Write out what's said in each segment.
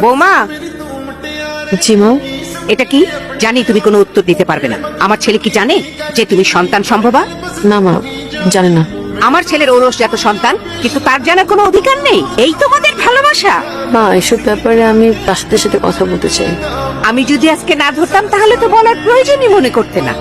বৌমা, জি মা। এটা কি? জানি তুমি কোনো উত্তর দিতে পারবে না। আমার ছেলে কি জানে যে তুমি সন্তান সম্ভবা? না মা, জানে না। আমার ছেলের ঔরসজাত সন্তান, কিন্তু তার জানার কোনো অধিকার নেই। এই তোমাদের ভালোবাসা? মা, এসব ব্যাপারে আমি রাশেদের সাথে কথা বলতে চাই। আমি যদি আজকে না ধরতাম তাহলে তো বলার প্রয়োজনই মনে করতে না।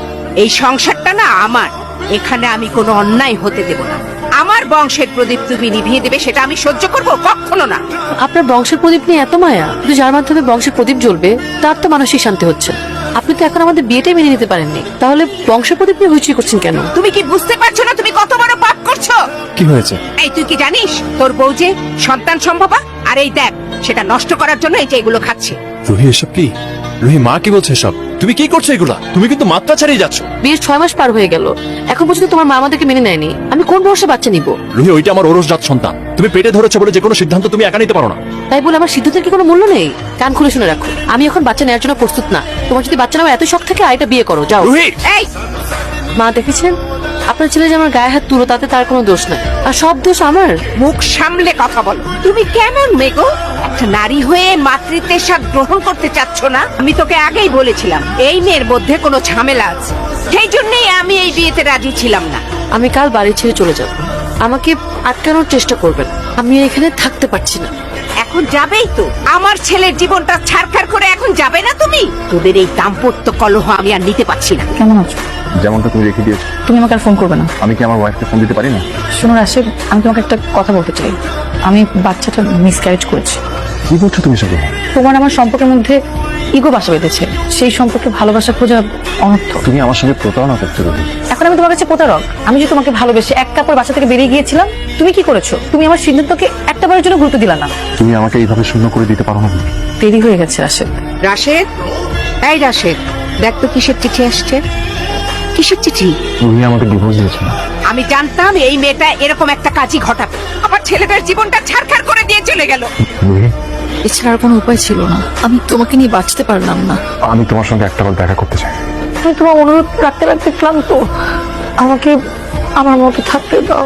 এই সংসারটা না আমার, এখানে আমি কোনো অন্যায় হতে দেব না। আমার বংশের প্রদীপ তুমি নিভিয়ে দেবে সেটা আমি সহ্য করব? কখনো না। আপনার বংশের প্রদীপ নিয়ে এত মায়া, কিন্তু যার মাধ্যমে বংশের প্রদীপ জ্বলবে তার তো মানসিক শান্তি হচ্ছে। আপনি তো এখন আমাদের বিয়েটাই মেনে নিতে পারেননি, তাহলে বংশের প্রদীপ নিয়ে হইচই করছেন কেন? তুমি কি বুঝতে পারছো না তুমি কত বড় পাপ করছো? কি হয়েছে? এই তুই কি জানিস তোর বউ যে সন্তান সম্ভবা? আর এই দেখ, সেটা নষ্ট করার জন্য এই যে এগুলো খাচ্ছে। রুহি, এসব কি? রুহি, মা কি বলছে এসব? তুমি কি করছো এগুলা? তুমি কিন্তু মাত্রা ছাড়িয়ে যাচ্ছ। বিয়ের 6 মাস পার হয়ে গেল, এখন পর্যন্ত তোমার মা আমাদেরকে মেনে নেয়নি। আমি কোন বয়সে বাচ্চা নিব? রুহি, ওইটা আমার ওরসজাত সন্তান। তুমি পেটে ধরেছো বলে যে কোনো সিদ্ধান্ত তুমি একা নিতে পারো না। তাই বলে আমার সিদ্ধান্তের কি কোনো মূল্য নেই? কান খুলে শুনে রাখো, আমি এখন বাচ্চা নেওয়ার জন্য প্রস্তুত না। তোমার যদি বাচ্চা নেওয়ার এত শখ থাকে, আইটা বিয়ে করো, যাও। রুহি, এই মা, দেখেছেন আপনার ছেলে যে আমার গায়ে হাত তুলো, তাতে তার কোনো দোষ নাই, আর সব দোষ আমার। মুখ সামলে কথা বলো। তুমি কেমন মেগো? একটা নারী হয়ে মাতৃত্বের স্বাদ গ্রহণ করতে চাচ্ছ না? আমি তোকে আগেই বলেছিলাম এই মেয়ের মধ্যে কোনো ঝামেলা আছে, সেই জন্যই আমি এই বিয়েতে রাজি ছিলাম না। আমি কাল বাড়ি ছেড়ে চলে যাব, আমাকে আটকানোর চেষ্টা করবেন। আমি এখানে থাকতে পারছি না। এখন যাবেই তো? আমার ছেলের জীবনটা ছারখার করে এখন যাবে না তুমি? তোদের এই দাম্পত্য কলহ আমি আর নিতে পারছি না। কেমন আছো? যেমনটা তুমি রেখে দিয়েছো। তুমি আমাকে আর ফোন করবে না। আমি কি আমার ওয়াইফকে ফোন দিতে পারি না? শোনো রাশেদ, আমি তোমাকে একটা কথা বলতে চাই। আমি বাচ্চাটা মিসক্যারেজ করেছি। কি বলছো তুমি সব? তোমার আমার সম্পর্কের মধ্যে ইগো বাসা বেঁধেছে। সেই সম্পর্কে ভালোবাসা খোঁজা অনর্থ। তুমি আমার সঙ্গে প্রতারণা করছো রুহি। এখন আমি তোমার কাছে প্রতারক? আমি যে তোমাকে ভালোবেসে এক কাপড় বাসা থেকে বেরিয়ে গিয়েছিলাম, তুমি কি করেছো? তুমি আমার সিদ্ধান্তকে একটাবারের জন্য গুরুত্ব দিলা না। তুমি আমাকে এইভাবে শূন্য করে দিতে পারো না। দেরি হয়ে গেছে রাশেদ। রাশেদ, এই রাশেদ, দেখ তো কিসের চিঠি আসছে। কিসের চিঠি? রুহি আমাকে ডিভোর্স দিয়েছে না। আমি জানতাম এই মেয়েটা এরকম একটা কাজই ঘটাবে। আমার ছেলেটার জীবনটা ছারখার করে দিয়ে চলে গেল। রুহি, এছাড়া আর কোনো উপায় ছিল না। আমি তোমাকে নিয়ে বাঁচতে পারলাম না। আমি তোমার সঙ্গে একটাবার দেখা করতে চাই। আমি তোমার অনুরোধ রাখতে রাখতে ক্লান্ত। আমাকে আমার মতো থাকতে দাও।